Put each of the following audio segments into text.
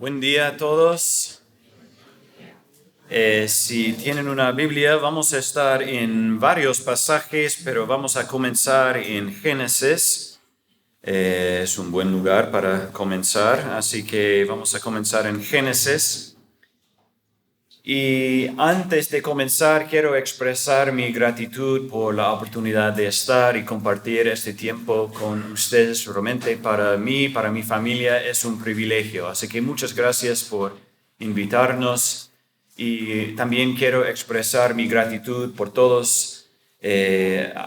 Buen día a todos. Si tienen una Biblia, vamos a estar en varios pasajes, pero vamos a comenzar en Génesis. Es un buen lugar para comenzar, así que vamos a comenzar en Génesis. Y antes de comenzar, quiero expresar mi gratitud por la oportunidad de estar y compartir este tiempo con ustedes. Realmente para mí, para mi familia, es un privilegio. Así que muchas gracias por invitarnos. Y también quiero expresar mi gratitud por todos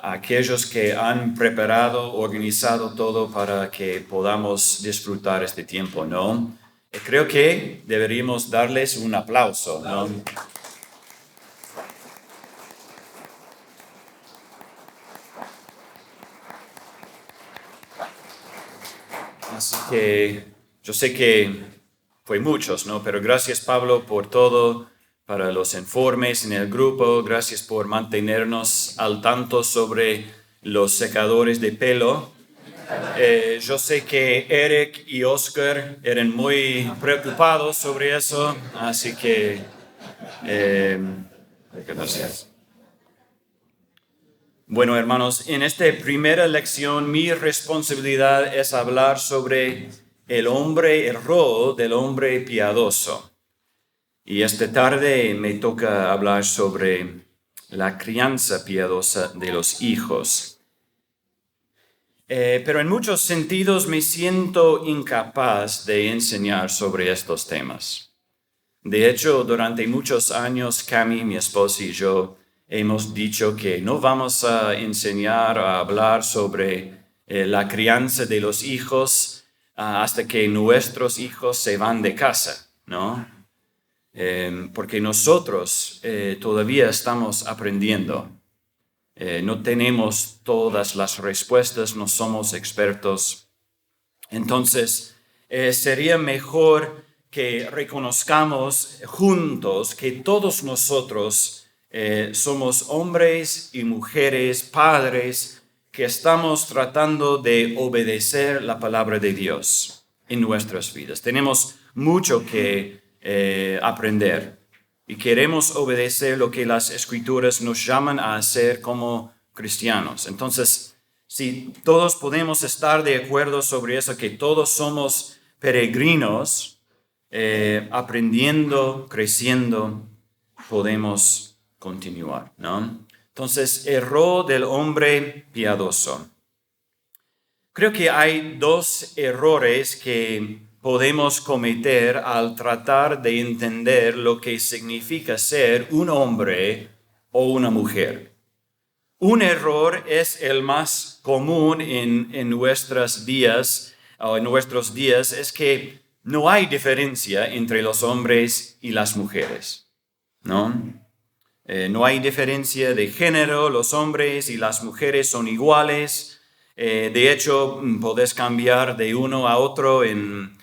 aquellos que han preparado, organizado todo para que podamos disfrutar este tiempo, ¿no? Creo que deberíamos darles un aplauso, ¿no? Así que yo sé que fue muchos, ¿no? Pero gracias, Pablo, por todo, para los informes en el grupo. Gracias por mantenernos al tanto sobre los secadores de pelo. Yo sé que Eric y Oscar eran muy preocupados sobre eso, así que gracias. Bueno, hermanos, en esta primera lección mi responsabilidad es hablar sobre el rol del hombre piadoso. Y esta tarde me toca hablar sobre la crianza piadosa de los hijos. Pero en muchos sentidos me siento incapaz de enseñar sobre estos temas. De hecho, durante muchos años, Cami, mi esposa y yo hemos dicho que no vamos a enseñar a hablar sobre la crianza de los hijos hasta que nuestros hijos se van de casa, ¿no? Porque nosotros todavía estamos aprendiendo. No tenemos todas las respuestas, no somos expertos. Entonces, sería mejor que reconozcamos juntos que todos nosotros somos hombres y mujeres, padres, que estamos tratando de obedecer la palabra de Dios en nuestras vidas. Tenemos mucho que aprender. Y queremos obedecer lo que las Escrituras nos llaman a hacer como cristianos. Entonces, si todos podemos estar de acuerdo sobre eso, que todos somos peregrinos, aprendiendo, creciendo, podemos continuar, ¿no? Entonces, el rol del hombre piadoso. Creo que hay dos errores que podemos cometer al tratar de entender lo que significa ser un hombre o una mujer. Un error es el más común en nuestros días, es que no hay diferencia entre los hombres y las mujeres, ¿no? No hay diferencia de género, los hombres y las mujeres son iguales. De hecho, podés cambiar de uno a otro en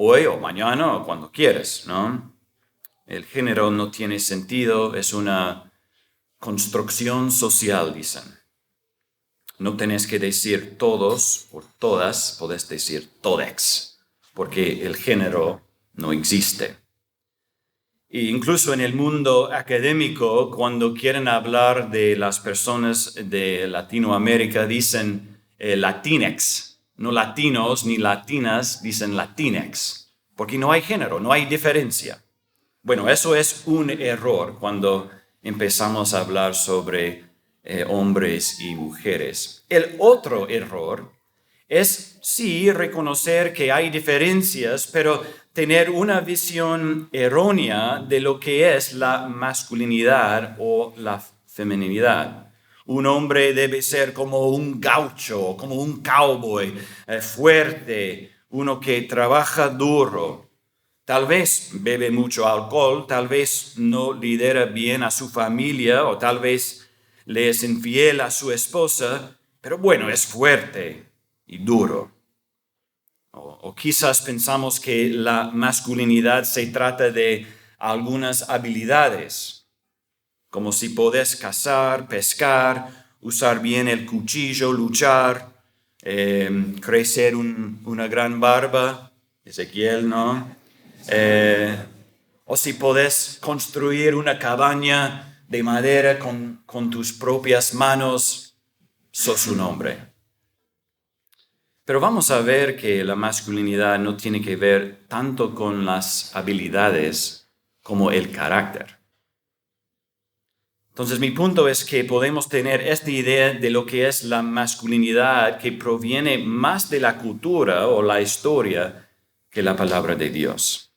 hoy o mañana o cuando quieres, ¿no? El género no tiene sentido, es una construcción social, dicen. No tenés que decir todos o todas, podés decir todex, porque el género no existe. E incluso en el mundo académico, cuando quieren hablar de las personas de Latinoamérica, dicen Latinx, no latinos ni latinas, dicen Latinx, porque no hay género, no hay diferencia. Bueno, eso es un error cuando empezamos a hablar sobre hombres y mujeres. El otro error es sí reconocer que hay diferencias, pero tener una visión errónea de lo que es la masculinidad o la feminidad. Un hombre debe ser como un gaucho, como un cowboy, fuerte, uno que trabaja duro. Tal vez bebe mucho alcohol, tal vez no lidera bien a su familia o tal vez le es infiel a su esposa, pero bueno, es fuerte y duro. O quizás pensamos que la masculinidad se trata de algunas habilidades, como si podés cazar, pescar, usar bien el cuchillo, luchar, crecer una gran barba, Ezequiel, ¿no? O si podés construir una cabaña de madera con tus propias manos, sos un hombre. Pero vamos a ver que la masculinidad no tiene que ver tanto con las habilidades como el carácter. Entonces mi punto es que podemos tener esta idea de lo que es la masculinidad que proviene más de la cultura o la historia que la palabra de Dios.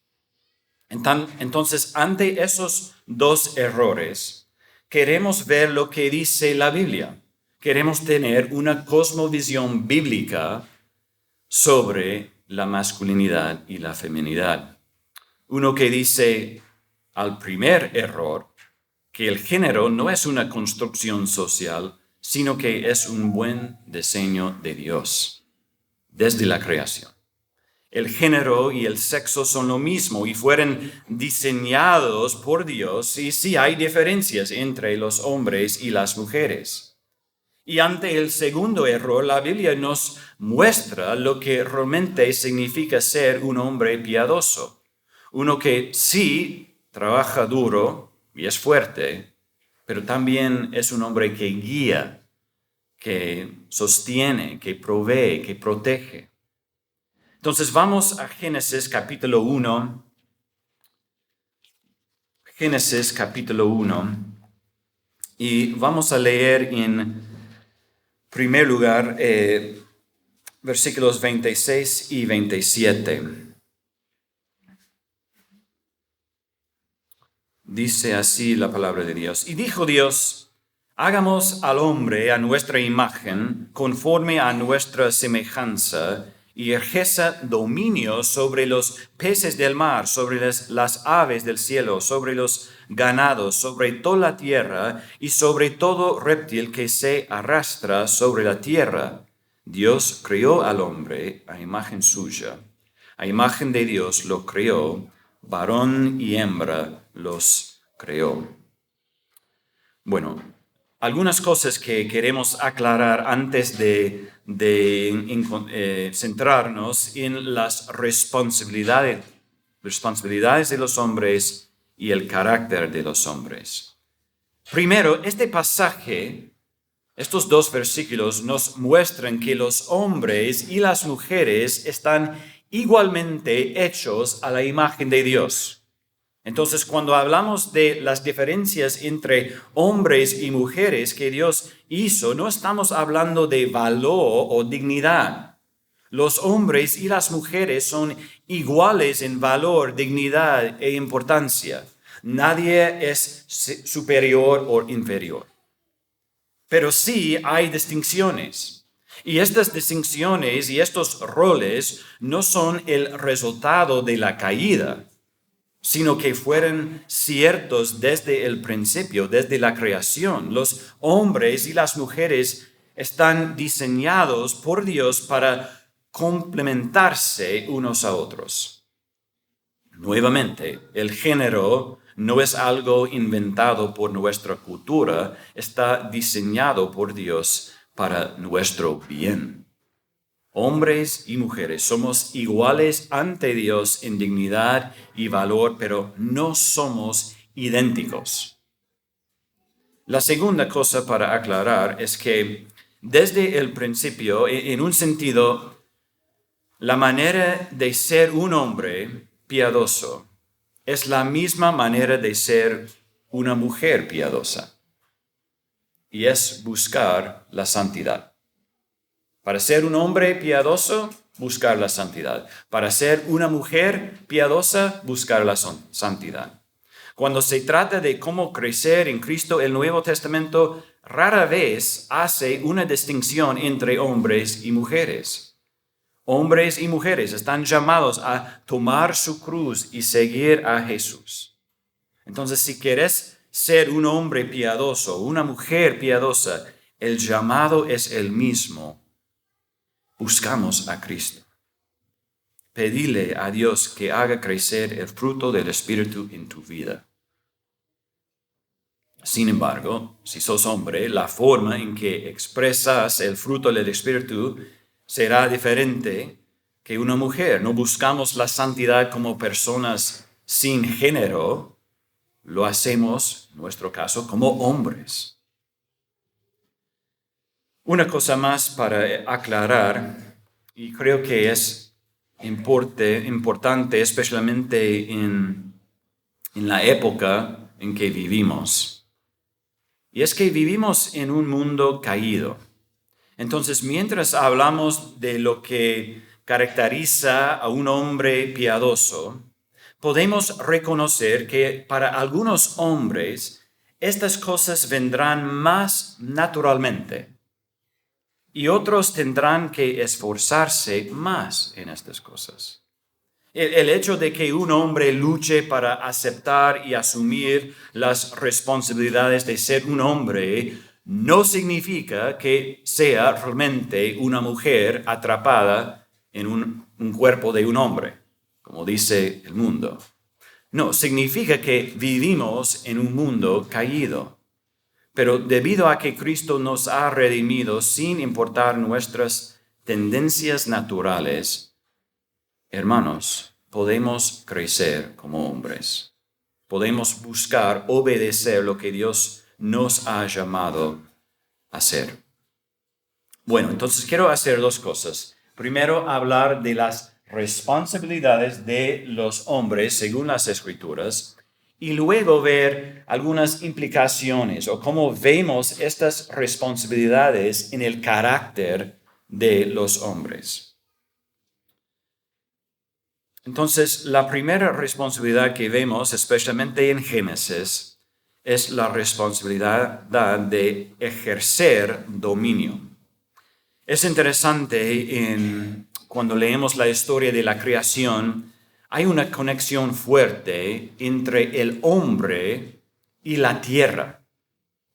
Entonces, ante esos dos errores, queremos ver lo que dice la Biblia. Queremos tener una cosmovisión bíblica sobre la masculinidad y la feminidad. Uno que dice al primer error que el género no es una construcción social, sino que es un buen diseño de Dios desde la creación. El género y el sexo son lo mismo y fueron diseñados por Dios, y sí hay diferencias entre los hombres y las mujeres. Y ante el segundo error, la Biblia nos muestra lo que realmente significa ser un hombre piadoso. Uno que sí trabaja duro y es fuerte, pero también es un hombre que guía, que sostiene, que provee, que protege. Entonces vamos a Génesis capítulo 1. Génesis capítulo 1. Y vamos a leer en primer lugar, versículos 26 y 27. Dice así la palabra de Dios. Y dijo Dios, hagamos al hombre a nuestra imagen, conforme a nuestra semejanza, y ejerza dominio sobre los peces del mar, sobre las aves del cielo, sobre los ganados, sobre toda la tierra y sobre todo reptil que se arrastra sobre la tierra. Dios creó al hombre a imagen suya. A imagen de Dios lo creó, varón y hembra los creó. Bueno, algunas cosas que queremos aclarar antes de centrarnos en las responsabilidades de los hombres y el carácter de los hombres. Primero, este pasaje, estos dos versículos nos muestran que los hombres y las mujeres están igualmente hechos a la imagen de Dios. Entonces, cuando hablamos de las diferencias entre hombres y mujeres que Dios hizo, no estamos hablando de valor o dignidad. Los hombres y las mujeres son iguales en valor, dignidad e importancia. Nadie es superior o inferior. Pero sí hay distinciones. Y estas distinciones y estos roles no son el resultado de la caída, sino que fueron ciertos desde el principio, desde la creación. Los hombres y las mujeres están diseñados por Dios para complementarse unos a otros. Nuevamente, el género no es algo inventado por nuestra cultura, está diseñado por Dios para nuestro bien. Hombres y mujeres somos iguales ante Dios en dignidad y valor, pero no somos idénticos. La segunda cosa para aclarar es que desde el principio, en un sentido, la manera de ser un hombre piadoso es la misma manera de ser una mujer piadosa, y es buscar la santidad. Para ser un hombre piadoso, buscar la santidad. Para ser una mujer piadosa, buscar la santidad. Cuando se trata de cómo crecer en Cristo, el Nuevo Testamento rara vez hace una distinción entre hombres y mujeres. Hombres y mujeres están llamados a tomar su cruz y seguir a Jesús. Entonces, si quieres ser un hombre piadoso, una mujer piadosa, el llamado es el mismo. Buscamos a Cristo. Pedile a Dios que haga crecer el fruto del Espíritu en tu vida. Sin embargo, si sos hombre, la forma en que expresas el fruto del Espíritu será diferente que una mujer. No buscamos la santidad como personas sin género, lo hacemos, en nuestro caso, como hombres. Una cosa más para aclarar, y creo que es importante, especialmente en la época en que vivimos, y es que vivimos en un mundo caído. Entonces, mientras hablamos de lo que caracteriza a un hombre piadoso, podemos reconocer que para algunos hombres estas cosas vendrán más naturalmente y otros tendrán que esforzarse más en estas cosas. El hecho de que un hombre luche para aceptar y asumir las responsabilidades de ser un hombre no significa que sea realmente una mujer atrapada en un cuerpo de un hombre, como dice el mundo. No, significa que vivimos en un mundo caído. Pero debido a que Cristo nos ha redimido sin importar nuestras tendencias naturales, hermanos, podemos crecer como hombres. Podemos buscar obedecer lo que Dios nos ha llamado a hacer. Bueno, entonces quiero hacer dos cosas. Primero, hablar de las responsabilidades de los hombres según las Escrituras y luego ver algunas implicaciones o cómo vemos estas responsabilidades en el carácter de los hombres. Entonces, la primera responsabilidad que vemos, especialmente en Génesis, es la responsabilidad de ejercer dominio. Es interesante cuando leemos la historia de la creación, hay una conexión fuerte entre el hombre y la tierra.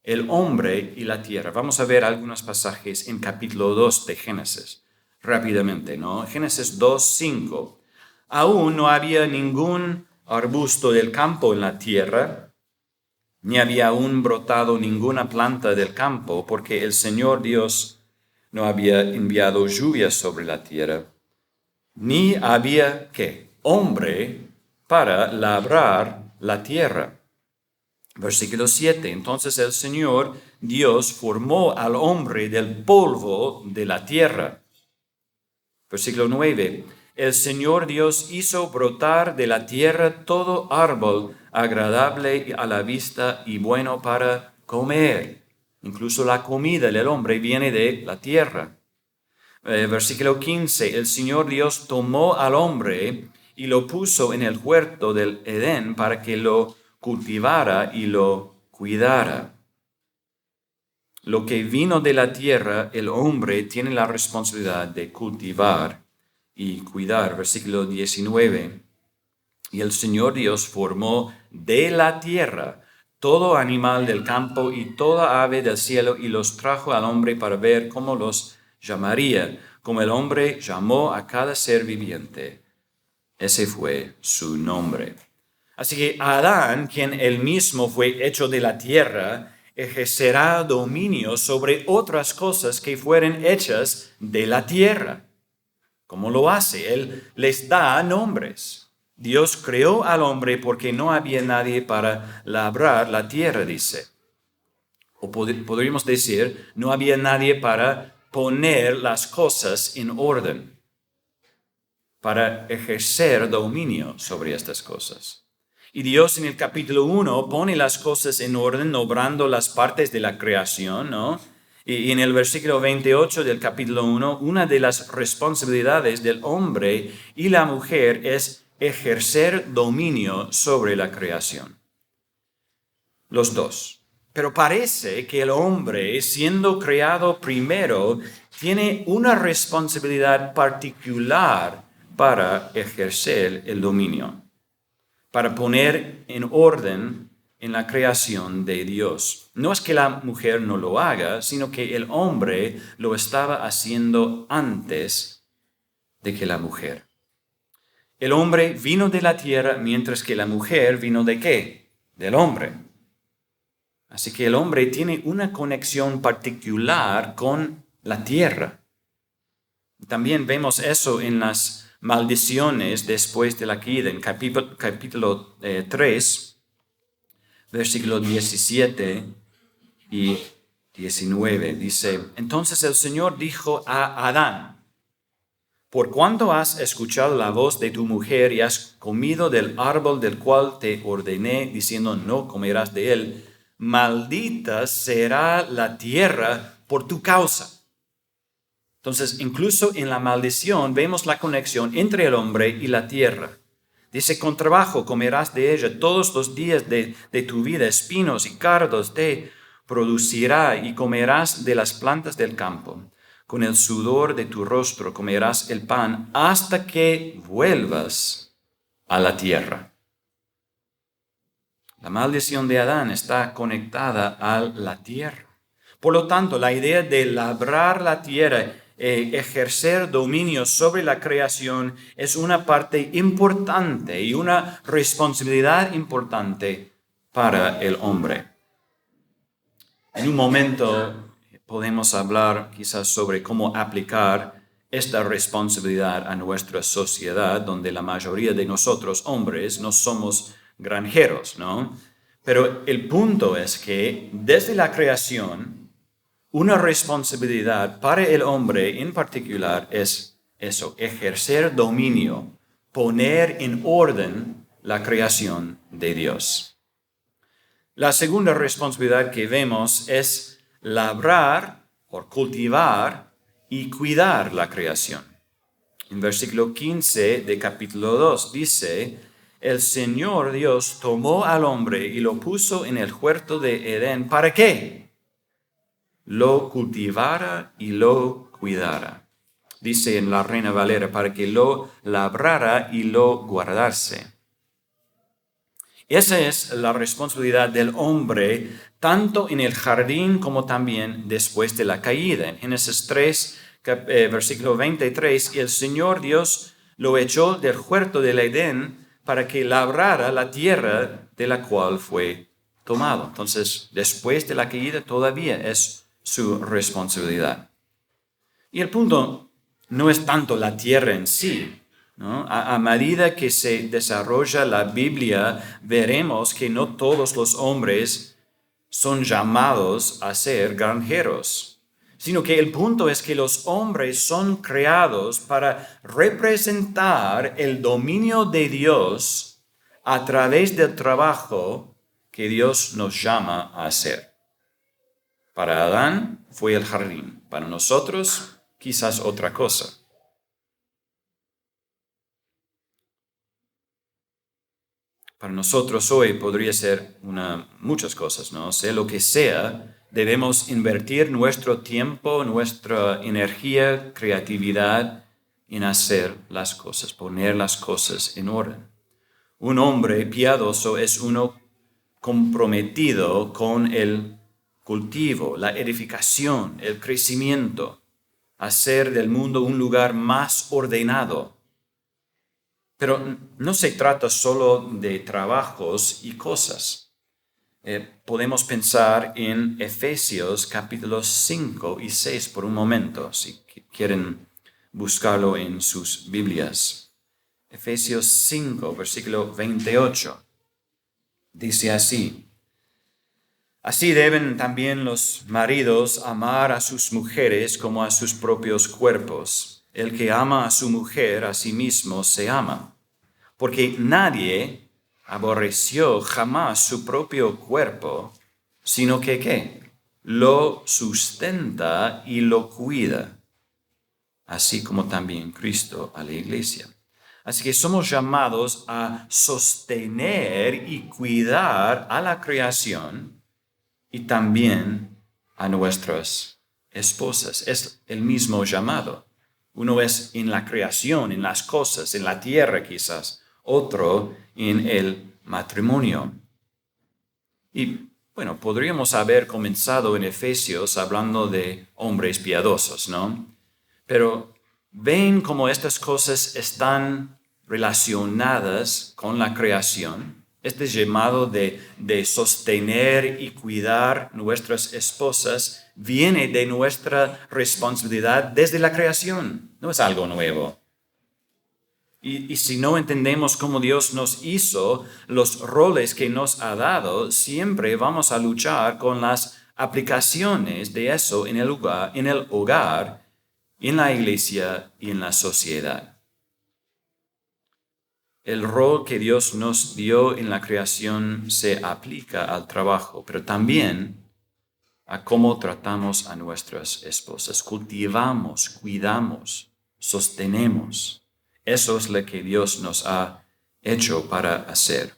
El hombre y la tierra. Vamos a ver algunos pasajes en capítulo 2 de Génesis, rápidamente, ¿no? Génesis 2:5. Aún no había ningún arbusto del campo en la tierra, ni había aún brotado ninguna planta del campo, porque el Señor Dios no había enviado lluvia sobre la tierra, ni había, ¿qué? Hombre para labrar la tierra. Versículo 7. Entonces el Señor Dios formó al hombre del polvo de la tierra. Versículo 9. El Señor Dios hizo brotar de la tierra todo árbol agradable a la vista y bueno para comer. Incluso la comida del hombre viene de la tierra. Versículo 15. El Señor Dios tomó al hombre y lo puso en el huerto del Edén para que lo cultivara y lo cuidara. Lo que vino de la tierra, el hombre tiene la responsabilidad de cultivar y cuidar. Versículo 19. Y el Señor Dios formó de la tierra todo animal del campo y toda ave del cielo y los trajo al hombre para ver cómo los llamaría, como el hombre llamó a cada ser viviente. Ese fue su nombre. Así que Adán, quien él mismo fue hecho de la tierra, ejercerá dominio sobre otras cosas que fueron hechas de la tierra. ¿Cómo lo hace? Él les da nombres. Dios creó al hombre porque no había nadie para labrar la tierra, dice. O podríamos decir, no había nadie para poner las cosas en orden, para ejercer dominio sobre estas cosas. Y Dios en el capítulo 1 pone las cosas en orden, obrando las partes de la creación, ¿no? Y en el versículo 28 del capítulo 1, una de las responsabilidades del hombre y la mujer es ejercer dominio sobre la creación. Los dos. Pero parece que el hombre, siendo creado primero, tiene una responsabilidad particular para ejercer el dominio, para poner en orden en la creación de Dios. No es que la mujer no lo haga, sino que el hombre lo estaba haciendo antes de que la mujer. El hombre vino de la tierra, mientras que la mujer vino ¿de qué? Del hombre. Así que el hombre tiene una conexión particular con la tierra. También vemos eso en las maldiciones después de la caída. En capítulo 3, versículo 17 y 19, dice: Entonces el Señor dijo a Adán: Por cuanto has escuchado la voz de tu mujer y has comido del árbol del cual te ordené, diciendo: No comerás de él, maldita será la tierra por tu causa. Entonces, incluso en la maldición vemos la conexión entre el hombre y la tierra. Dice: Con trabajo comerás de ella todos los días de tu vida, espinos y cardos te producirá, y comerás de las plantas del campo. Con el sudor de tu rostro comerás el pan hasta que vuelvas a la tierra. La maldición de Adán está conectada a la tierra. Por lo tanto, la idea de labrar la tierra, ejercer dominio sobre la creación, es una parte importante y una responsabilidad importante para el hombre. En un momento podemos hablar quizás sobre cómo aplicar esta responsabilidad a nuestra sociedad, donde la mayoría de nosotros, hombres, no somos granjeros, ¿no? Pero el punto es que desde la creación, una responsabilidad para el hombre en particular es eso: ejercer dominio, poner en orden la creación de Dios. La segunda responsabilidad que vemos es labrar o cultivar y cuidar la creación. En versículo 15 de capítulo 2 dice: El Señor Dios tomó al hombre y lo puso en el huerto de Edén. ¿Para qué? Lo cultivara y lo cuidara. Dice en la Reina Valera: para que lo labrara y lo guardase. Esa es la responsabilidad del hombre, tanto en el jardín como también después de la caída. En Génesis 3, versículo 23, el Señor Dios lo echó del huerto del Edén para que labrara la tierra de la cual fue tomado. Entonces, después de la caída todavía es su responsabilidad. Y el punto no es tanto la tierra en sí, ¿no? A medida que se desarrolla la Biblia, veremos que no todos los hombres son llamados a ser granjeros, sino que el punto es que los hombres son creados para representar el dominio de Dios a través del trabajo que Dios nos llama a hacer. Para Adán fue el jardín, para nosotros quizás otra cosa. Para nosotros hoy podría ser muchas cosas, ¿no? Sea lo que sea, debemos invertir nuestro tiempo, nuestra energía, creatividad en hacer las cosas, poner las cosas en orden. Un hombre piadoso es uno comprometido con el cultivo, la edificación, el crecimiento, hacer del mundo un lugar más ordenado. Pero no se trata solo de trabajos y cosas. Podemos pensar en Efesios capítulos 5 y 6 por un momento, si quieren buscarlo en sus Biblias. Efesios 5, versículo 28, dice así: Así deben también los maridos amar a sus mujeres como a sus propios cuerpos. El que ama a su mujer, a sí mismo se ama. Porque nadie aborreció jamás su propio cuerpo, sino que ¿qué? Lo sustenta y lo cuida, así como también Cristo a la iglesia. Así que somos llamados a sostener y cuidar a la creación y también a nuestras esposas. Es el mismo llamado. Uno es en la creación, en las cosas, en la tierra quizás. Otro en el matrimonio. Y bueno, podríamos haber comenzado en Efesios hablando de hombres piadosos, ¿no? Pero ven cómo estas cosas están relacionadas con la creación. Este llamado de sostener y cuidar nuestras esposas viene de nuestra responsabilidad desde la creación. No es algo nuevo. Y si no entendemos cómo Dios nos hizo, los roles que nos ha dado, siempre vamos a luchar con las aplicaciones de eso en el hogar, en la iglesia y en la sociedad. El rol que Dios nos dio en la creación se aplica al trabajo, pero también a cómo tratamos a nuestras esposas. Cultivamos, cuidamos, sostenemos. Eso es lo que Dios nos ha hecho para hacer.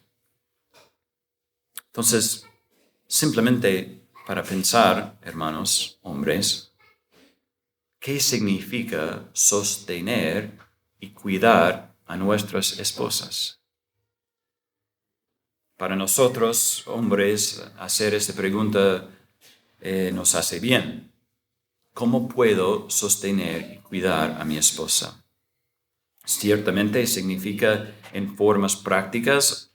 Entonces, simplemente para pensar, hermanos, hombres, ¿qué significa sostener y cuidar a nuestras esposas? Para nosotros, hombres, hacer esta pregunta nos hace bien. ¿Cómo puedo sostener y cuidar a mi esposa? Ciertamente significa en formas prácticas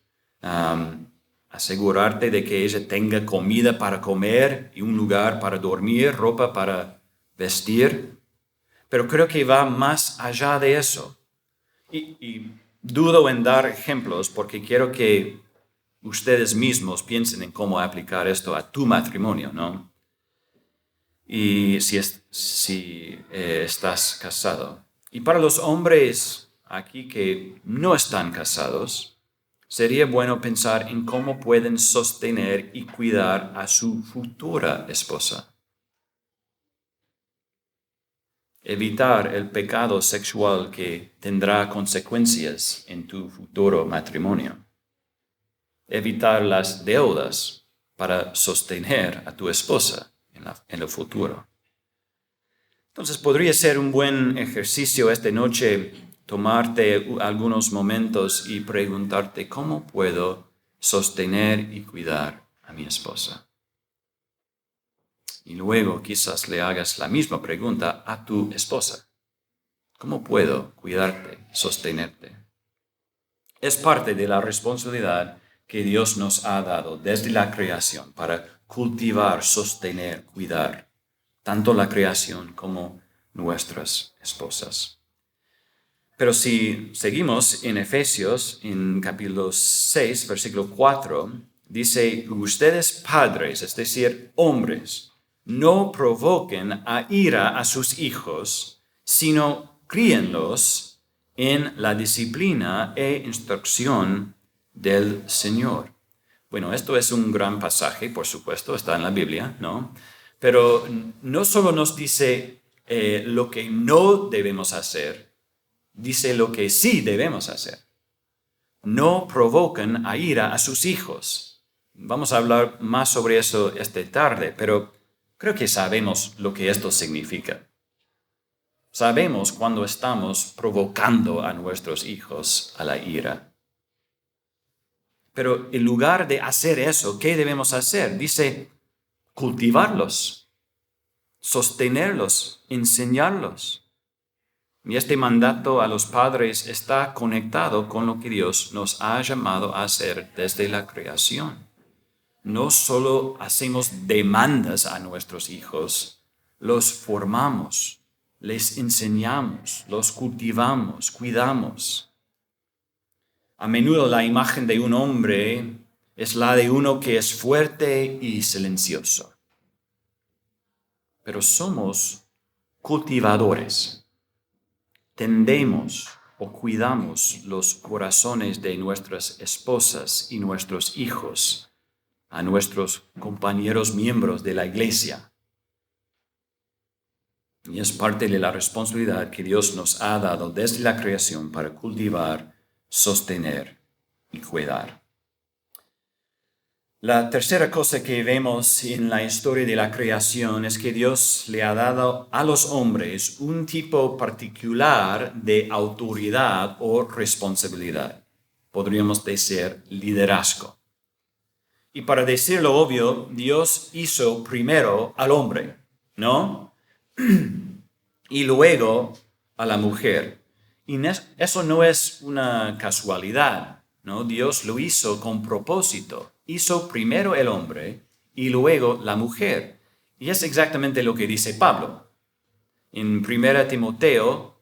asegurarte de que ella tenga comida para comer y un lugar para dormir, ropa para vestir. Pero creo que va más allá de eso. Y dudo en dar ejemplos porque quiero que ustedes mismos piensen en cómo aplicar esto a tu matrimonio, ¿no? Y si estás casado. Y para los hombres aquí que no están casados, sería bueno pensar en cómo pueden sostener y cuidar a su futura esposa. Evitar el pecado sexual que tendrá consecuencias en tu futuro matrimonio. Evitar las deudas para sostener a tu esposa en el futuro. Entonces podría ser un buen ejercicio esta noche tomarte algunos momentos y preguntarte cómo puedo sostener y cuidar a mi esposa. Y luego quizás le hagas la misma pregunta a tu esposa. ¿Cómo puedo cuidarte, sostenerte? Es parte de la responsabilidad que Dios nos ha dado desde la creación para cultivar, sostener, cuidar tanto la creación como nuestras esposas. Pero si seguimos en Efesios, en capítulo 6, versículo 4, dice, ustedes padres, es decir, hombres, no provoquen a ira a sus hijos, sino críenlos en la disciplina e instrucción del Señor. Bueno, esto es un gran pasaje, por supuesto, está en la Biblia, ¿no? Pero no solo nos dice lo que no debemos hacer, dice lo que sí debemos hacer. No provoquen a ira a sus hijos. Vamos a hablar más sobre eso esta tarde, pero creo que sabemos lo que esto significa. Sabemos cuando estamos provocando a nuestros hijos a la ira. Pero en lugar de hacer eso, ¿qué debemos hacer? Dice, cultivarlos, sostenerlos, enseñarlos. Y este mandato a los padres está conectado con lo que Dios nos ha llamado a hacer desde la creación. No solo hacemos demandas a nuestros hijos, los formamos, les enseñamos, los cultivamos, cuidamos. A menudo la imagen de un hombre es la de uno que es fuerte y silencioso. Pero somos cultivadores. Tendemos o cuidamos los corazones de nuestras esposas y nuestros hijos, a nuestros compañeros miembros de la iglesia. Y es parte de la responsabilidad que Dios nos ha dado desde la creación para cultivar, sostener y cuidar. La tercera cosa que vemos en la historia de la creación es que Dios le ha dado a los hombres un tipo particular de autoridad o responsabilidad. Podríamos decir liderazgo. Y para decirlo obvio, Dios hizo primero al hombre, ¿no? Y luego a la mujer. Y eso no es una casualidad. ¿no? Dios lo hizo con propósito. Hizo primero el hombre y luego la mujer. Y es exactamente lo que dice Pablo. En 1 Timoteo,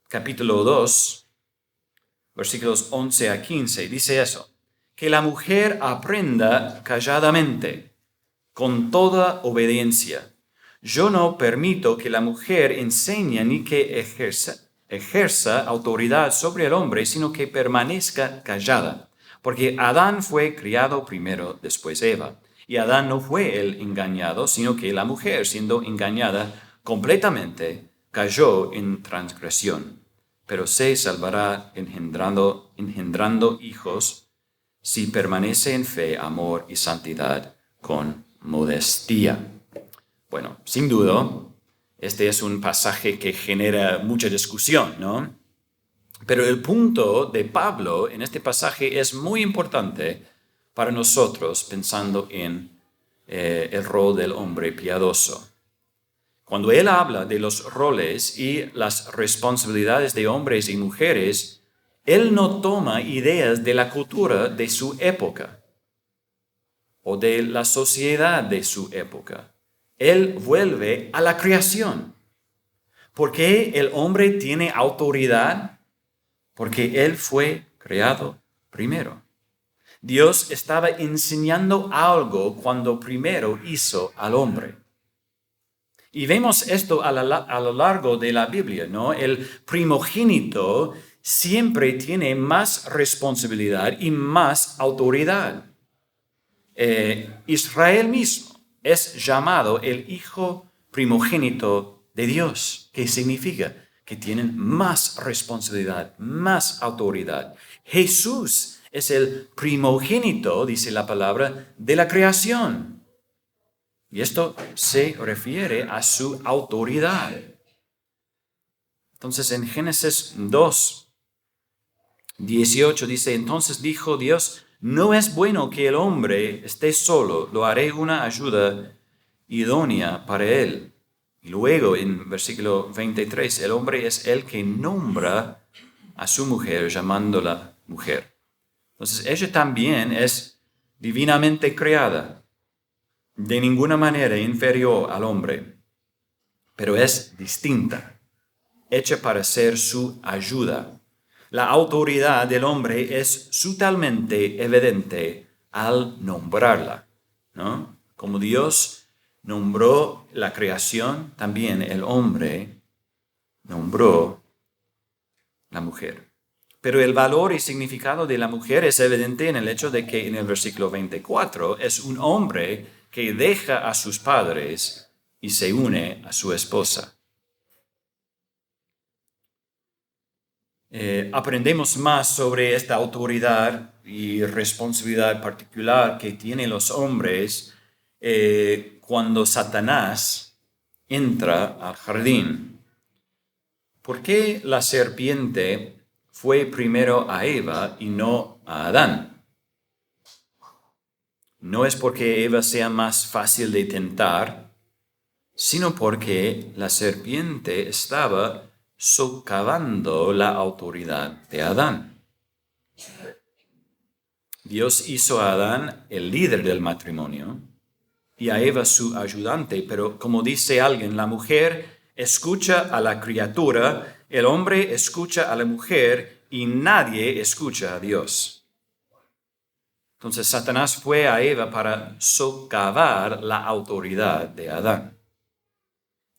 capítulo 2, versículos 11 a 15, dice eso. Que la mujer aprenda calladamente, con toda obediencia. Yo no permito que la mujer enseñe ni que ejerza autoridad sobre el hombre, sino que permanezca callada. Porque Adán fue criado primero, después Eva. Y Adán no fue el engañado, sino que la mujer, siendo engañada completamente, cayó en transgresión. Pero se salvará engendrando hijos si permanece en fe, amor y santidad con modestia. Bueno, sin duda, este es un pasaje que genera mucha discusión, ¿no? Pero el punto de Pablo en este pasaje es muy importante para nosotros pensando en el rol del hombre piadoso. Cuando él habla de los roles y las responsabilidades de hombres y mujeres, él no toma ideas de la cultura de su época o de la sociedad de su época. Él vuelve a la creación. ¿Por qué el hombre tiene autoridad? Porque él fue creado primero. Dios estaba enseñando algo cuando primero hizo al hombre. Y vemos esto a lo largo de la Biblia, ¿no? El primogénito siempre tiene más responsabilidad y más autoridad. Israel mismo es llamado el hijo primogénito de Dios, que significa que tienen más responsabilidad, más autoridad. Jesús es el primogénito, dice la palabra, de la creación. Y esto se refiere a su autoridad. Entonces en Génesis 2, 18 dice, entonces dijo Dios, no es bueno que el hombre esté solo, lo haré una ayuda idónea para él. Y luego en versículo 23, el hombre es el que nombra a su mujer llamándola mujer. Entonces ella también es divinamente creada, de ninguna manera inferior al hombre, pero es distinta, hecha para ser su ayuda. La autoridad del hombre es sutilmente evidente al nombrarla, ¿no? Como Dios nombró la creación, también el hombre nombró la mujer. Pero el valor y significado de la mujer es evidente en el hecho de que en el versículo 24 es un hombre que deja a sus padres y se une a su esposa. Aprendemos más sobre esta autoridad y responsabilidad particular que tienen los hombres cuando Satanás entra al jardín. ¿Por qué la serpiente fue primero a Eva y no a Adán? No es porque Eva sea más fácil de tentar, sino porque la serpiente estaba socavando la autoridad de Adán. Dios hizo a Adán el líder del matrimonio y a Eva su ayudante, pero como dice alguien, la mujer escucha a la criatura, el hombre escucha a la mujer y nadie escucha a Dios. Entonces Satanás fue a Eva para socavar la autoridad de Adán.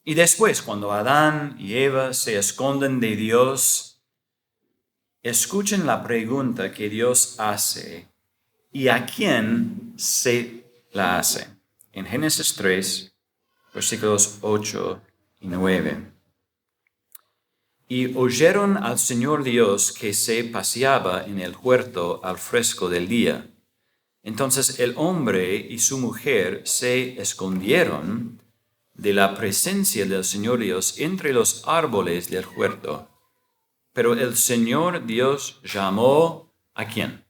Y después, cuando Adán y Eva se esconden de Dios, escuchen la pregunta que Dios hace y a quién se la hace. En Génesis 3, versículos 8 y 9. Y oyeron al Señor Dios que se paseaba en el huerto al fresco del día. Entonces el hombre y su mujer se escondieron de la presencia del Señor Dios entre los árboles del huerto. Pero el Señor Dios llamó ¿a quién?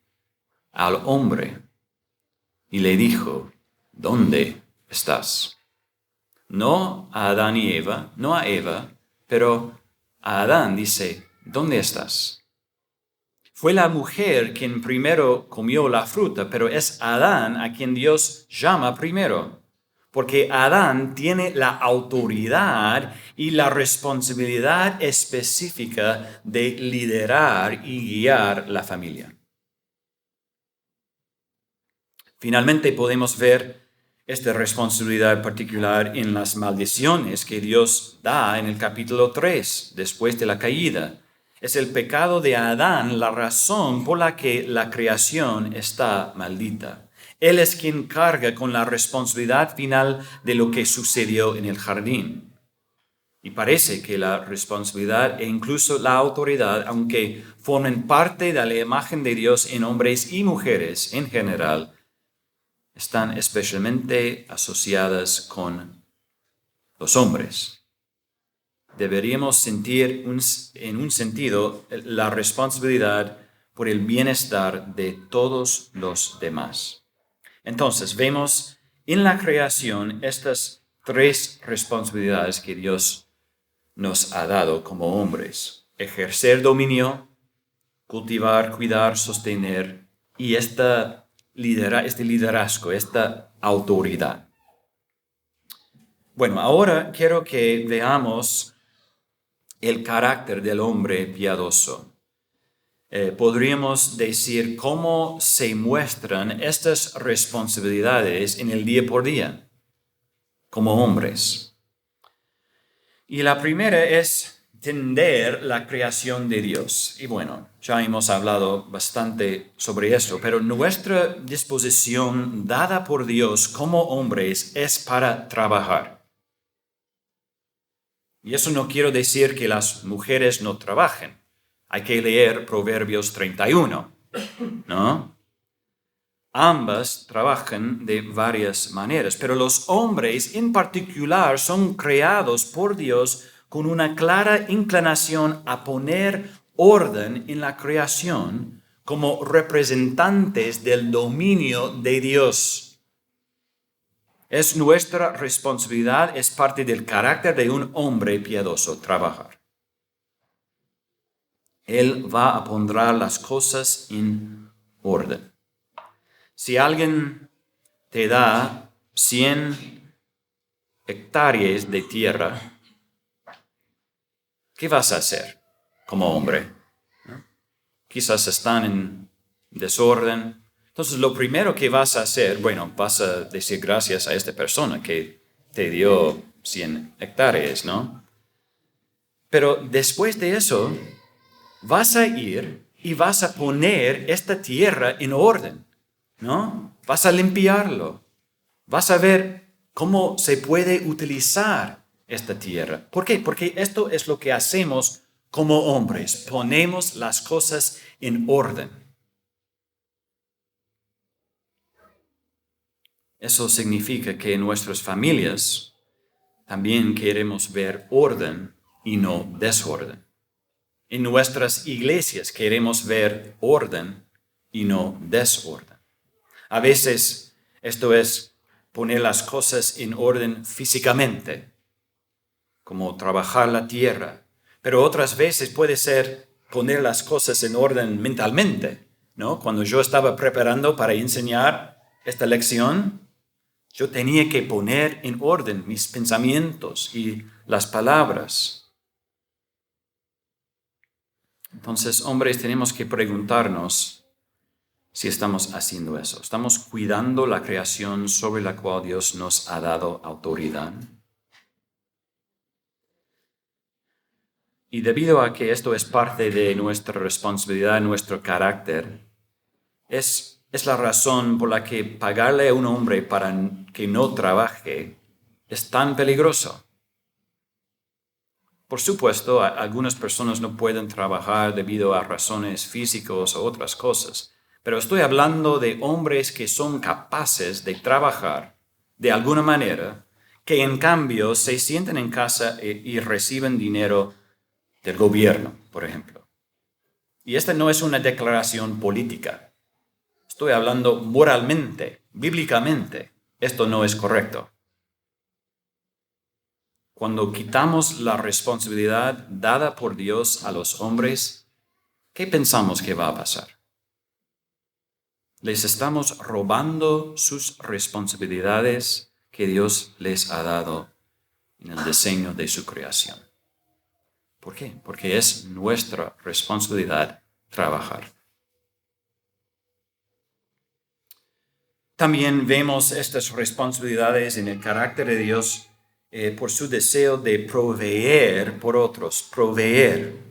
Al hombre y le dijo, ¿dónde estás? No a Adán y Eva, no a Eva, pero a Adán dice, ¿dónde estás? Fue la mujer quien primero comió la fruta, pero es Adán a quien Dios llama primero, porque Adán tiene la autoridad y la responsabilidad específica de liderar y guiar la familia. Finalmente podemos ver esta responsabilidad particular en las maldiciones que Dios da en el capítulo 3, después de la caída. Es el pecado de Adán la razón por la que la creación está maldita. Él es quien carga con la responsabilidad final de lo que sucedió en el jardín. Y parece que la responsabilidad e incluso la autoridad, aunque formen parte de la imagen de Dios en hombres y mujeres en general, están especialmente asociadas con los hombres. Deberíamos sentir en un sentido la responsabilidad por el bienestar de todos los demás. Entonces, vemos en la creación estas tres responsabilidades que Dios nos ha dado como hombres: ejercer dominio, cultivar, cuidar, sostener, y este liderazgo, esta autoridad. Bueno, ahora quiero que veamos el carácter del hombre piadoso. Podríamos decir cómo se muestran estas responsabilidades en el día por día, como hombres. Y la primera es entender la creación de Dios. Y bueno, ya hemos hablado bastante sobre esto, pero nuestra disposición dada por Dios como hombres es para trabajar. Y eso no quiero decir que las mujeres no trabajen. Hay que leer Proverbios 31, ¿no? Ambas trabajan de varias maneras, pero los hombres en particular son creados por Dios con una clara inclinación a poner orden en la creación como representantes del dominio de Dios. Es nuestra responsabilidad, es parte del carácter de un hombre piadoso trabajar. Él va a poner las cosas en orden. Si alguien te da 100 hectáreas de tierra, ¿qué vas a hacer como hombre? ¿No? Quizás están en desorden. Entonces, lo primero que vas a hacer, bueno, vas a decir gracias a esta persona que te dio 100 hectáreas, ¿no? Pero después de eso, vas a ir y vas a poner esta tierra en orden, ¿no? Vas a limpiarlo. Vas a ver cómo se puede utilizar esta tierra. ¿Por qué? Porque esto es lo que hacemos como hombres. Ponemos las cosas en orden. Eso significa que en nuestras familias también queremos ver orden y no desorden. En nuestras iglesias queremos ver orden y no desorden. A veces esto es poner las cosas en orden físicamente, como trabajar la tierra, pero otras veces puede ser poner las cosas en orden mentalmente, ¿no? Cuando yo estaba preparando para enseñar esta lección, yo tenía que poner en orden mis pensamientos y las palabras. Entonces, hombres, tenemos que preguntarnos si estamos haciendo eso. ¿Estamos cuidando la creación sobre la cual Dios nos ha dado autoridad? Y debido a que esto es parte de nuestra responsabilidad, nuestro carácter, es la razón por la que pagarle a un hombre para que no trabaje es tan peligroso. Por supuesto, algunas personas no pueden trabajar debido a razones físicas o otras cosas, pero estoy hablando de hombres que son capaces de trabajar de alguna manera, que en cambio se sienten en casa y reciben dinero del gobierno, por ejemplo. Y esta no es una declaración política. Estoy hablando moralmente, bíblicamente. Esto no es correcto. Cuando quitamos la responsabilidad dada por Dios a los hombres, ¿qué pensamos que va a pasar? Les estamos robando sus responsabilidades que Dios les ha dado en el diseño de su creación. ¿Por qué? Porque es nuestra responsabilidad trabajar. También vemos estas responsabilidades en el carácter de Dios por su deseo de proveer por otros, proveer.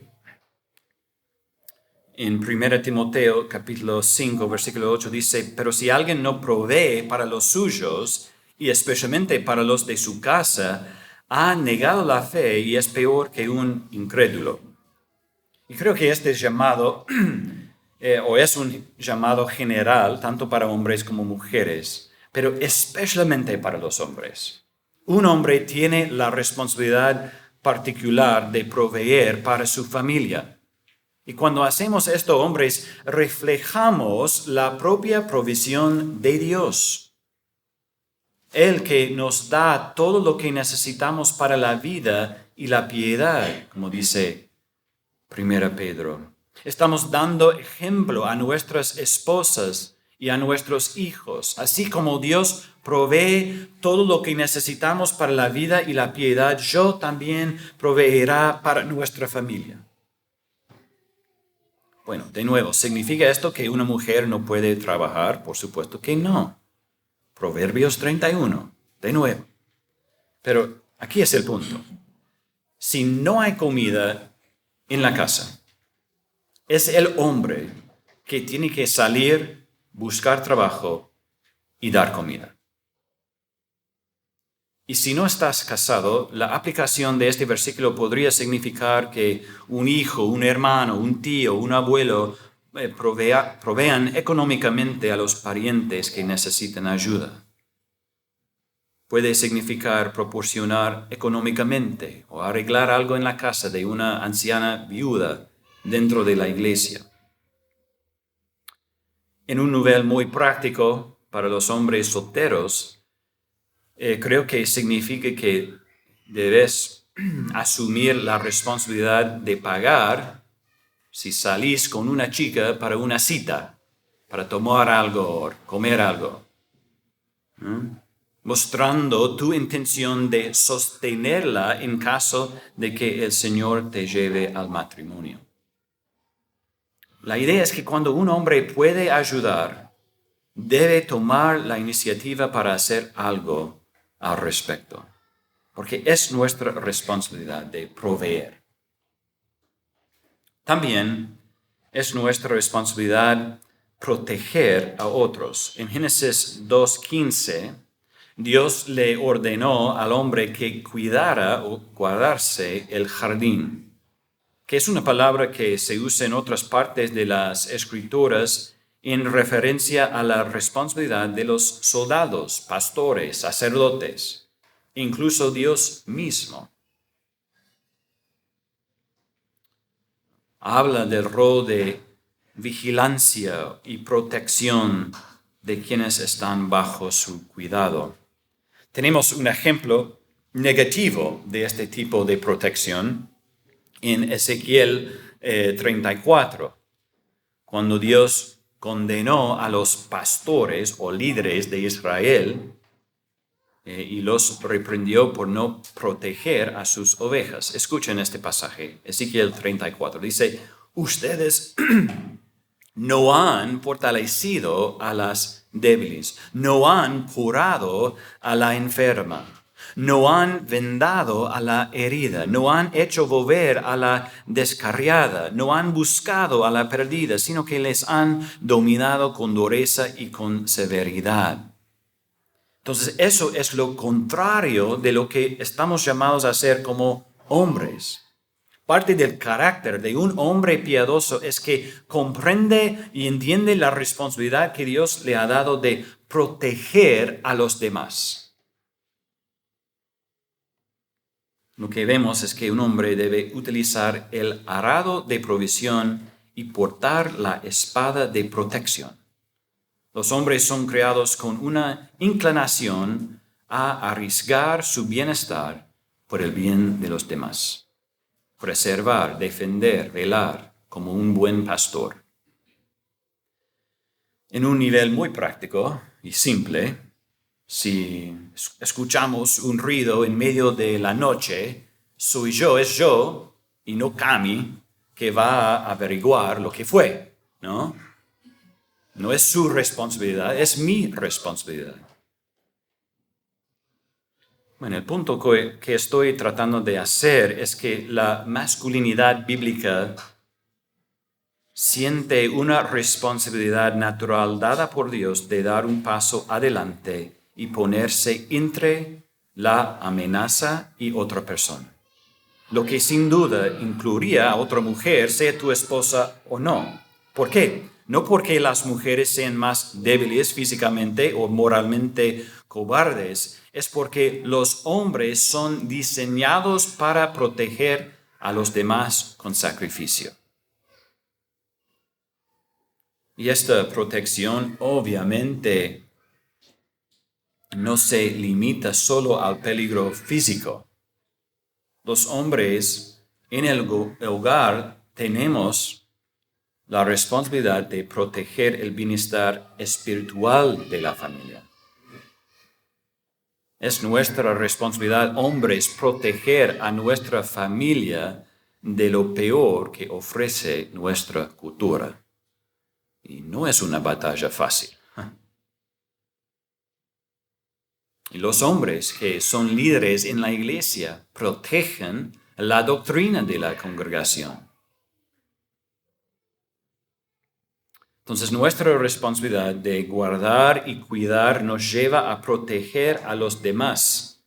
En 1 Timoteo capítulo 5, versículo 8 dice, pero si alguien no provee para los suyos, y especialmente para los de su casa, ha negado la fe y es peor que un incrédulo. Y creo que este llamado, o es un llamado general, tanto para hombres como mujeres, pero especialmente para los hombres. Un hombre tiene la responsabilidad particular de proveer para su familia. Y cuando hacemos esto, hombres, reflejamos la propia provisión de Dios. Él que nos da todo lo que necesitamos para la vida y la piedad, como dice 1 Pedro. Estamos dando ejemplo a nuestras esposas y a nuestros hijos, así como Dios provee todo lo que necesitamos para la vida y la piedad, yo también proveerá para nuestra familia. Bueno, de nuevo, ¿significa esto que una mujer no puede trabajar? Por supuesto que no. Proverbios 31, de nuevo. Pero aquí es el punto. Si no hay comida en la casa, es el hombre que tiene que salir, buscar trabajo y dar comida. Y si no estás casado, la aplicación de este versículo podría significar que un hijo, un hermano, un tío, un abuelo provean económicamente a los parientes que necesitan ayuda. Puede significar proporcionar económicamente o arreglar algo en la casa de una anciana viuda dentro de la iglesia. En un nivel muy práctico para los hombres solteros, creo que significa que debes asumir la responsabilidad de pagar si salís con una chica para una cita, para tomar algo o comer algo, mostrando tu intención de sostenerla en caso de que el Señor te lleve al matrimonio. La idea es que cuando un hombre puede ayudar, debe tomar la iniciativa para hacer algo al respecto, porque es nuestra responsabilidad de proveer. También es nuestra responsabilidad proteger a otros. En Génesis 2:15, Dios le ordenó al hombre que cuidara o guardarse el jardín, que es una palabra que se usa en otras partes de las Escrituras en referencia a la responsabilidad de los soldados, pastores, sacerdotes, incluso Dios mismo. Habla del rol de vigilancia y protección de quienes están bajo su cuidado. Tenemos un ejemplo negativo de este tipo de protección en Ezequiel 34, cuando Dios condenó a los pastores o líderes de Israel y los reprendió por no proteger a sus ovejas. Escuchen este pasaje, Ezequiel 34. Dice, ustedes no han fortalecido a las débiles, no han curado a la enferma, no han vendado a la herida, no han hecho volver a la descarriada, no han buscado a la perdida, sino que les han dominado con dureza y con severidad. Entonces, eso es lo contrario de lo que estamos llamados a hacer como hombres. Parte del carácter de un hombre piadoso es que comprende y entiende la responsabilidad que Dios le ha dado de proteger a los demás. Lo que vemos es que un hombre debe utilizar el arado de provisión y portar la espada de protección. Los hombres son creados con una inclinación a arriesgar su bienestar por el bien de los demás. Preservar, defender, velar, como un buen pastor. En un nivel muy práctico y simple, si escuchamos un ruido en medio de la noche, es yo, y no Cami, que va a averiguar lo que fue, ¿no? No es su responsabilidad, es mi responsabilidad. Bueno, el punto que estoy tratando de hacer es que la masculinidad bíblica siente una responsabilidad natural dada por Dios de dar un paso adelante y ponerse entre la amenaza y otra persona. Lo que sin duda incluiría a otra mujer, sea tu esposa o no. ¿Por qué? No porque las mujeres sean más débiles físicamente o moralmente cobardes, es porque los hombres son diseñados para proteger a los demás con sacrificio. Y esta protección obviamente no se limita solo al peligro físico. Los hombres en el hogar tenemos la responsabilidad de proteger el bienestar espiritual de la familia. Es nuestra responsabilidad, hombres, proteger a nuestra familia de lo peor que ofrece nuestra cultura. Y no es una batalla fácil. Y los hombres que son líderes en la iglesia protegen la doctrina de la congregación. Entonces, nuestra responsabilidad de guardar y cuidar nos lleva a proteger a los demás.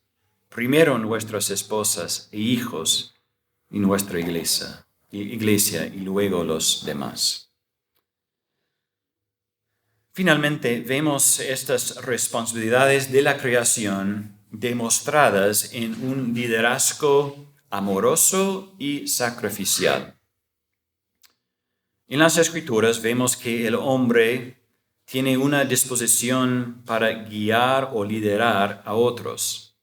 Primero nuestras esposas e hijos y nuestra iglesia y luego los demás. Finalmente, vemos estas responsabilidades de la creación demostradas en un liderazgo amoroso y sacrificial. En las Escrituras vemos que el hombre tiene una disposición para guiar o liderar a otros.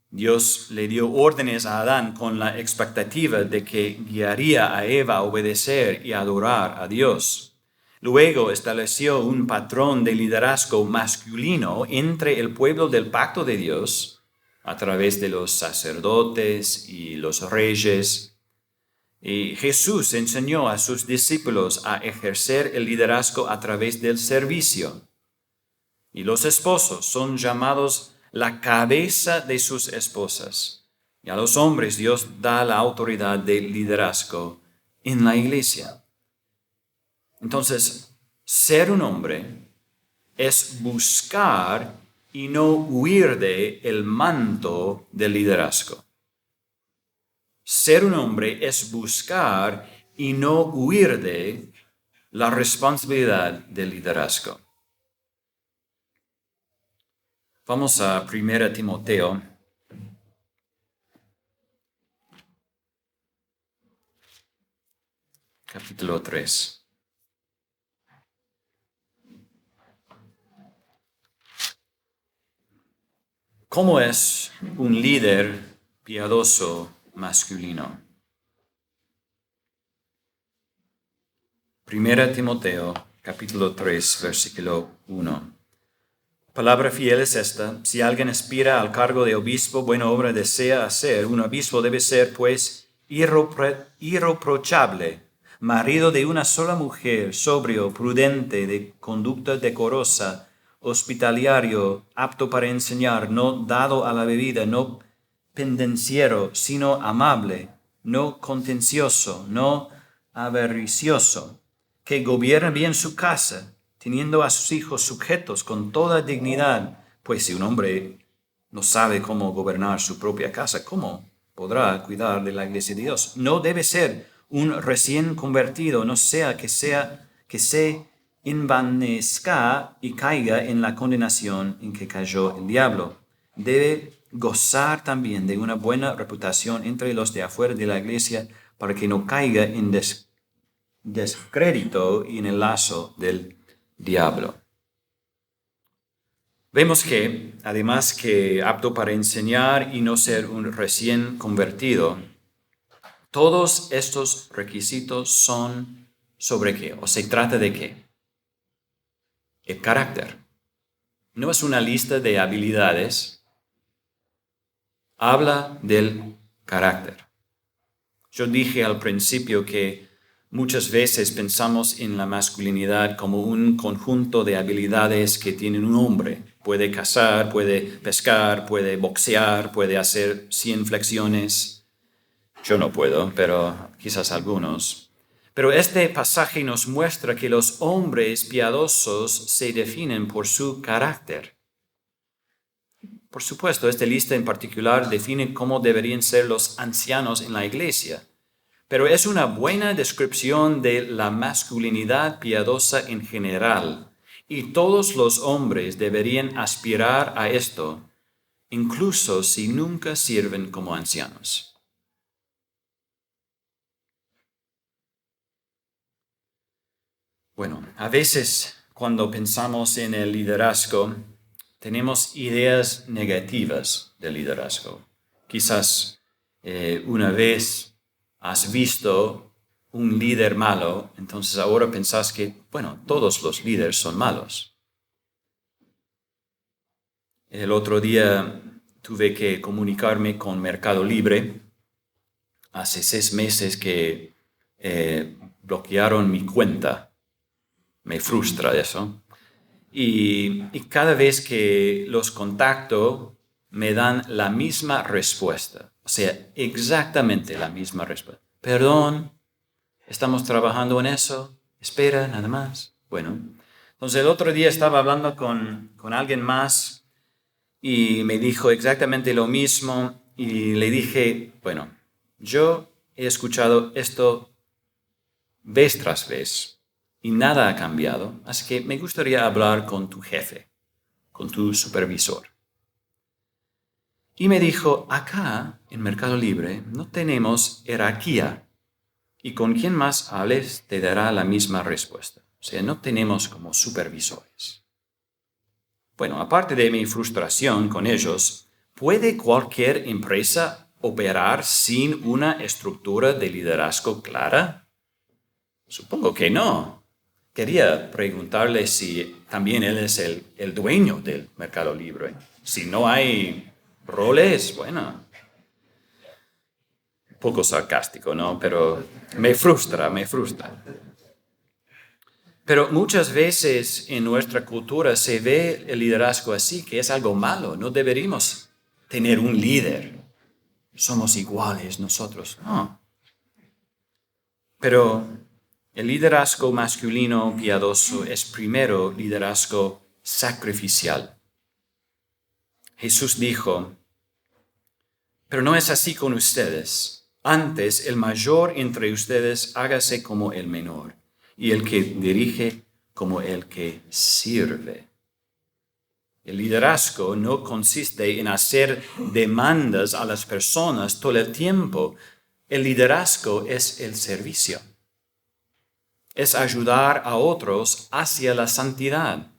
Dios le dio órdenes a Adán con la expectativa de que guiaría a Eva a obedecer y adorar a Dios. Luego estableció un patrón de liderazgo masculino entre el pueblo del pacto de Dios a través de los sacerdotes y los reyes. Y Jesús enseñó a sus discípulos a ejercer el liderazgo a través del servicio. Y los esposos son llamados la cabeza de sus esposas. Y a los hombres Dios da la autoridad de liderazgo en la iglesia. Entonces, ser un hombre es buscar y no huir de el manto del liderazgo. Ser un hombre es buscar y no huir de la responsabilidad del liderazgo. Vamos a 1 Timoteo. Capítulo 3. ¿Cómo es un líder piadoso masculino? 1 Timoteo, capítulo 3, versículo 1. Palabra fiel es esta: si alguien aspira al cargo de obispo, buena obra desea hacer. Un obispo debe ser, pues, irreprochable, marido de una sola mujer, sobrio, prudente, de conducta decorosa, hospitalario, apto para enseñar, no dado a la bebida, no pendenciero, sino amable, no contencioso, no avaricioso, que gobierna bien su casa, teniendo a sus hijos sujetos con toda dignidad. Pues si un hombre no sabe cómo gobernar su propia casa, ¿cómo podrá cuidar de la iglesia de Dios? No debe ser un recién convertido, no sea que se envanezca y caiga en la condenación en que cayó el diablo. Debe gozar también de una buena reputación entre los de afuera de la iglesia, para que no caiga en descrédito y en el lazo del diablo. Vemos que, además que apto para enseñar y no ser un recién convertido, Todos estos requisitos son ¿sobre qué? ¿O se trata de qué? El carácter. No es una lista de habilidades. Habla del carácter. Yo dije al principio que muchas veces pensamos en la masculinidad como un conjunto de habilidades que tiene un hombre. Puede cazar, puede pescar, puede boxear, puede hacer 100 flexiones. Yo no puedo, pero quizás algunos. Pero este pasaje nos muestra que los hombres piadosos se definen por su carácter. Por supuesto, esta lista en particular define cómo deberían ser los ancianos en la iglesia, pero es una buena descripción de la masculinidad piadosa en general, y todos los hombres deberían aspirar a esto, incluso si nunca sirven como ancianos. Bueno, a veces cuando pensamos en el liderazgo, tenemos ideas negativas del liderazgo. Quizás una vez has visto un líder malo, entonces ahora pensás que, bueno, todos los líderes son malos. El otro día tuve que comunicarme con Mercado Libre. Hace 6 meses que bloquearon mi cuenta. Me frustra eso. Y cada vez que los contacto, me dan la misma respuesta. O sea, exactamente la misma respuesta. Perdón, estamos trabajando en eso. Espera, nada más. Bueno, entonces el otro día estaba hablando con alguien más y me dijo exactamente lo mismo. Y le dije, bueno, yo he escuchado esto vez tras vez. Y nada ha cambiado, así que me gustaría hablar con tu jefe, con tu supervisor. Y me dijo, acá en Mercado Libre no tenemos jerarquía y con quien más hables te dará la misma respuesta. O sea, no tenemos como supervisores. Bueno, aparte de mi frustración con ellos, ¿puede cualquier empresa operar sin una estructura de liderazgo clara? Supongo que no. Quería preguntarle si también él es el dueño del Mercado Libre. Si no hay roles, bueno, un poco sarcástico, ¿no? Pero me frustra. Pero muchas veces en nuestra cultura se ve el liderazgo así, que es algo malo. No deberíamos tener un líder. Somos iguales nosotros. No. Pero el liderazgo masculino piadoso es primero liderazgo sacrificial. Jesús dijo, pero no es así con ustedes. Antes, el mayor entre ustedes hágase como el menor, y el que dirige como el que sirve. El liderazgo no consiste en hacer demandas a las personas todo el tiempo. El liderazgo es el servicio. Es ayudar a otros hacia la santidad.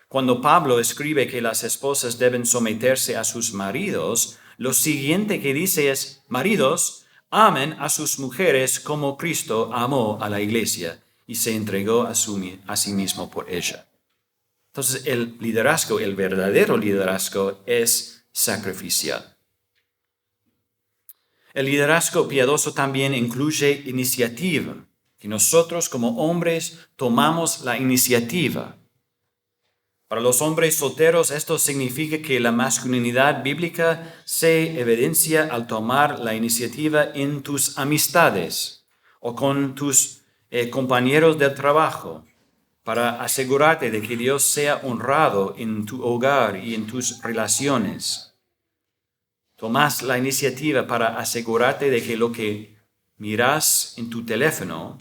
Cuando Pablo escribe que las esposas deben someterse a sus maridos, lo siguiente que dice es, maridos, amen a sus mujeres como Cristo amó a la iglesia y se entregó a sí mismo por ella. Entonces el liderazgo, el verdadero liderazgo es sacrificial. El liderazgo piadoso también incluye iniciativa. Que nosotros como hombres tomamos la iniciativa. Para los hombres solteros esto significa que la masculinidad bíblica se evidencia al tomar la iniciativa en tus amistades o con tus compañeros del trabajo para asegurarte de que Dios sea honrado en tu hogar y en tus relaciones. Tomas la iniciativa para asegurarte de que lo que miras en tu teléfono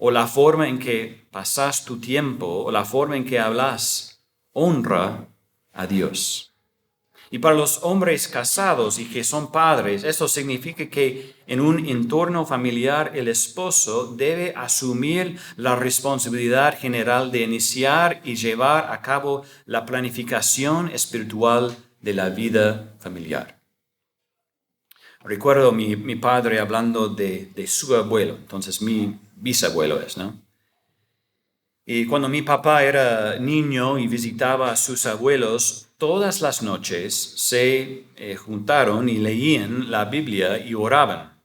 o la forma en que pasas tu tiempo, o la forma en que hablas, honra a Dios. Y para los hombres casados y que son padres, esto significa que en un entorno familiar el esposo debe asumir la responsabilidad general de iniciar y llevar a cabo la planificación espiritual de la vida familiar. Recuerdo mi padre hablando de su abuelo, entonces mi bisabuelo es, ¿no? Y cuando mi papá era niño y visitaba a sus abuelos, todas las noches se juntaron y leían la Biblia y oraban.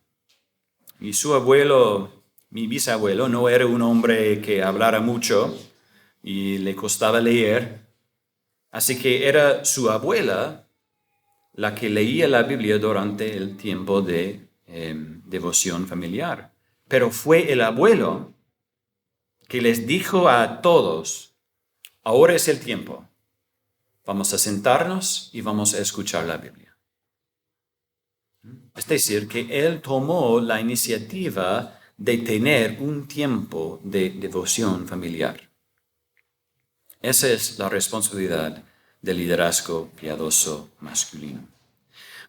Y su abuelo, mi bisabuelo, no era un hombre que hablara mucho y le costaba leer, así que era su abuela la que leía la Biblia durante el tiempo de devoción familiar. Pero fue el abuelo que les dijo a todos: ahora es el tiempo, vamos a sentarnos y vamos a escuchar la Biblia. Es decir, que él tomó la iniciativa de tener un tiempo de devoción familiar. Esa es la responsabilidad del liderazgo piadoso masculino.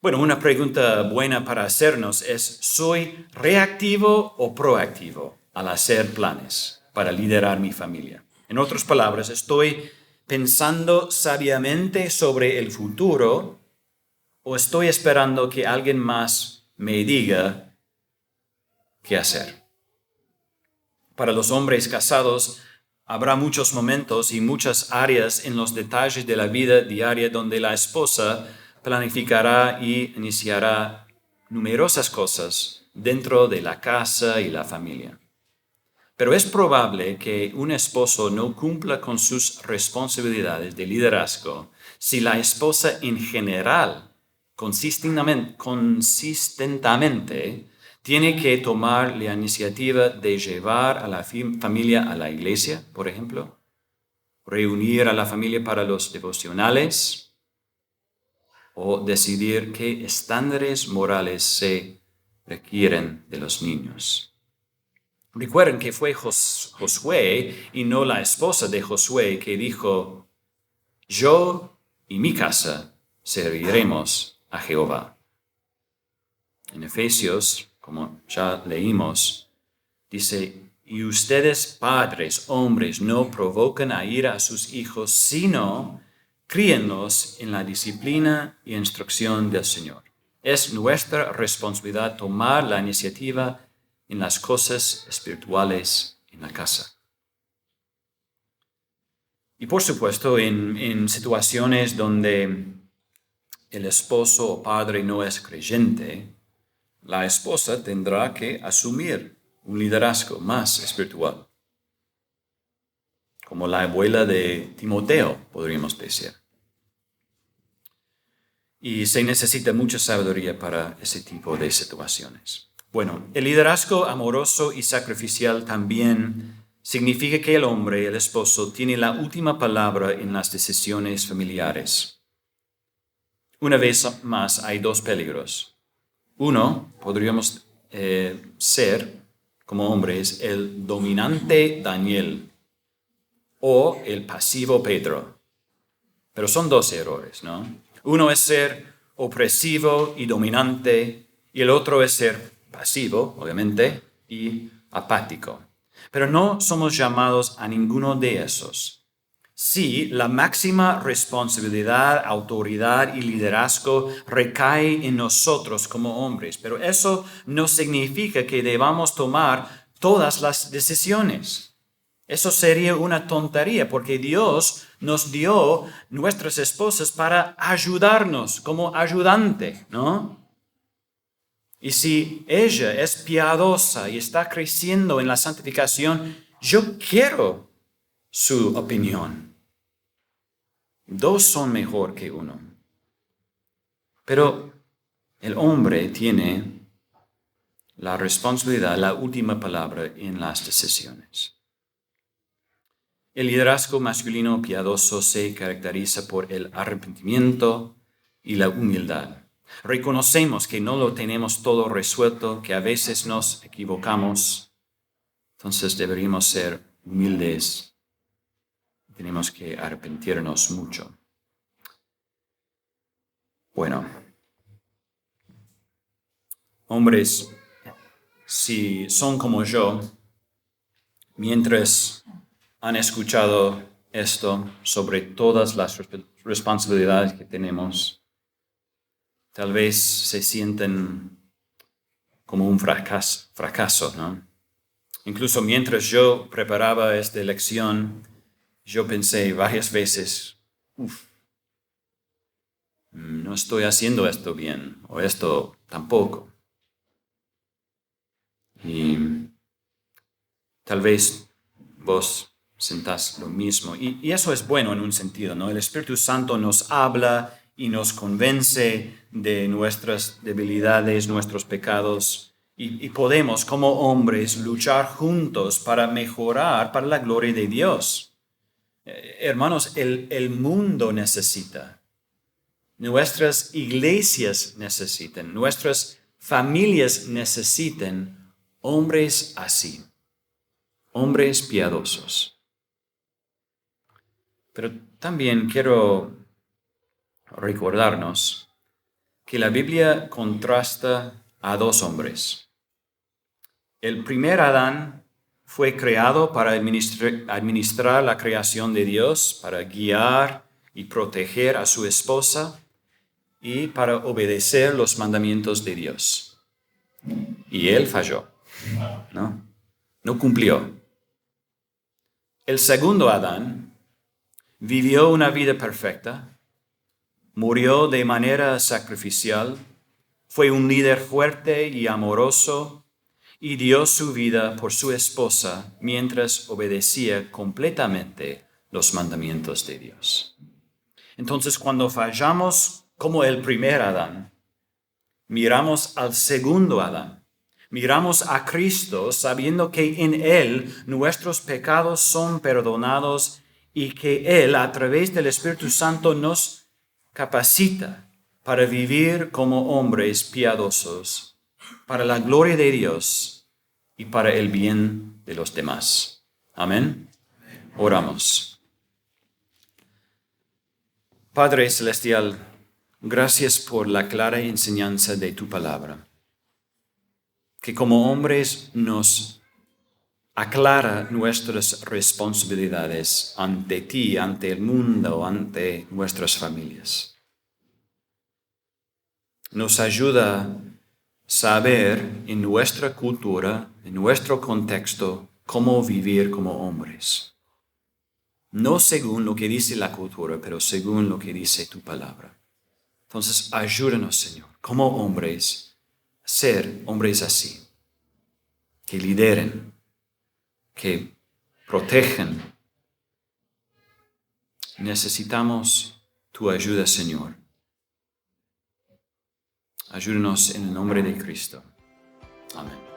Bueno, una pregunta buena para hacernos es: ¿soy reactivo o proactivo al hacer planes para liderar mi familia? En otras palabras, ¿estoy pensando sabiamente sobre el futuro o estoy esperando que alguien más me diga qué hacer? Para los hombres casados, habrá muchos momentos y muchas áreas en los detalles de la vida diaria donde la esposa planificará y iniciará numerosas cosas dentro de la casa y la familia. Pero es probable que un esposo no cumpla con sus responsabilidades de liderazgo si la esposa en general, consistentemente, tiene que tomar la iniciativa de llevar a la familia a la iglesia, por ejemplo, reunir a la familia para los devocionales o decidir qué estándares morales se requieren de los niños. Recuerden que fue Josué y no la esposa de Josué que dijo: yo y mi casa serviremos a Jehová. En Efesios, como ya leímos, dice: y ustedes, padres, hombres, no provoquen a ira a sus hijos, sino críenlos en la disciplina y instrucción del Señor. Es nuestra responsabilidad tomar la iniciativa en las cosas espirituales en la casa. Y por supuesto, en situaciones donde el esposo o padre no es creyente, la esposa tendrá que asumir un liderazgo más espiritual, como la abuela de Timoteo, podríamos decir. Y se necesita mucha sabiduría para ese tipo de situaciones. Bueno, el liderazgo amoroso y sacrificial también significa que el hombre, el esposo, tiene la última palabra en las decisiones familiares. Una vez más, hay dos peligros. Uno, podríamos ser, como hombres, el dominante Daniel o el pasivo Pedro. Pero son dos errores, ¿no? Uno es ser opresivo y dominante, y el otro es ser pasivo, obviamente, y apático. Pero no somos llamados a ninguno de esos. Sí, la máxima responsabilidad, autoridad y liderazgo recae en nosotros como hombres, pero eso no significa que debamos tomar todas las decisiones. Eso sería una tontería, porque Dios nos dio nuestras esposas para ayudarnos como ayudante, ¿no? Y si ella es piadosa y está creciendo en la santificación, yo quiero su opinión. Dos son mejor que uno. Pero el hombre tiene la responsabilidad, la última palabra en las decisiones. El liderazgo masculino piadoso se caracteriza por el arrepentimiento y la humildad. Reconocemos que no lo tenemos todo resuelto, que a veces nos equivocamos. Entonces deberíamos ser humildes. Tenemos que arrepentirnos mucho. Bueno, hombres, si son como yo, mientras han escuchado esto sobre todas las responsabilidades que tenemos, tal vez se sienten como un fracaso, ¿no? Incluso mientras yo preparaba esta lección, yo pensé varias veces, no estoy haciendo esto bien, o esto tampoco. Y tal vez vos sentás lo mismo. Y eso es bueno en un sentido, ¿no? El Espíritu Santo nos habla y nos convence de nuestras debilidades, nuestros pecados. Y podemos, como hombres, luchar juntos para mejorar para la gloria de Dios. Hermanos, el mundo necesita. Nuestras iglesias necesitan. Nuestras familias necesitan hombres así. Hombres piadosos. Pero también quiero recordarnos que la Biblia contrasta a dos hombres. El primer Adán fue creado para administrar la creación de Dios, para guiar y proteger a su esposa y para obedecer los mandamientos de Dios. Y él falló, ¿no? No cumplió. El segundo Adán vivió una vida perfecta, murió de manera sacrificial, fue un líder fuerte y amoroso y dio su vida por su esposa mientras obedecía completamente los mandamientos de Dios. Entonces, cuando fallamos como el primer Adán, miramos al segundo Adán. Miramos a Cristo sabiendo que en Él nuestros pecados son perdonados y que Él, a través del Espíritu Santo, nos capacita para vivir como hombres piadosos, para la gloria de Dios y para el bien de los demás. Amén. Oramos. Padre Celestial, gracias por la clara enseñanza de tu palabra, que como hombres nos aclara nuestras responsabilidades ante ti, ante el mundo, ante nuestras familias. Nos ayuda a saber en nuestra cultura, en nuestro contexto, cómo vivir como hombres. No según lo que dice la cultura, pero según lo que dice tu palabra. Entonces, ayúdanos, Señor, como hombres, a ser hombres así, que lideren, que protejan. Necesitamos tu ayuda, Señor. Ayúdanos en el nombre de Cristo. Amén.